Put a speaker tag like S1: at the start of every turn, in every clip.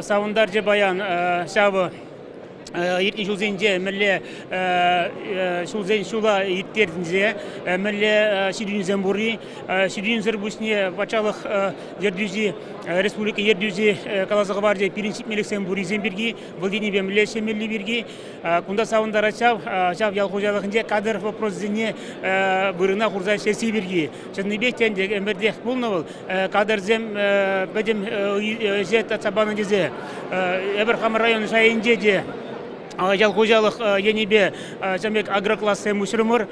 S1: савындар же баян савы Иртин шулзенде милле шулзен шула ирттердинзе милле сидюнзен бури сидюнзер бусне пачалых ердюзи республика ердюзи калазыгы бар же принцип мелексен буризен бирги вылдини бе милле семелли бирги кунда савындара чав ял хожалыгынде кадр вопрос зене бырына хурза сеси бирги чынныбектен де эмбердех булновул кадр зем бедем жет атсабаны дезе эберхам район шайынде де Жал хожалық енебе жамек агроклассы мусырмыр.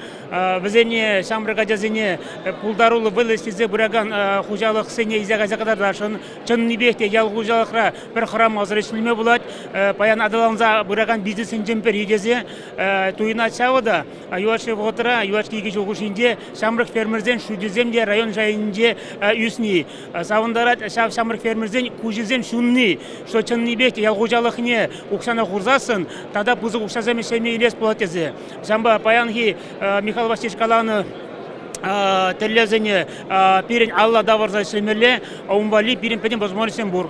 S1: Бізене шамрыға жазыне пулдарулы вылыстезе бұраган хожалық сене изяға-зяқадарашын чынныбекте ял хожалықра бір храм азырышылме болады. Паян адаланза бұраган бизнесін жемпер едезе туйна чавыда. Юашы вғытыра, юаш кейгі жоғышынде шамрық фермерзен шудеземде район жайынде үсіне. Савындарат шамрық фермерзен күжезен шунны. Что чынныбекте ял хожалықне ұқсана құрзасын. Тогда бузы ушазами семьи лес платезе. Жамба паянги Михаил Васильевич Каланы телезене перен Алла даварза семеле, а умбали перен возможностям бур.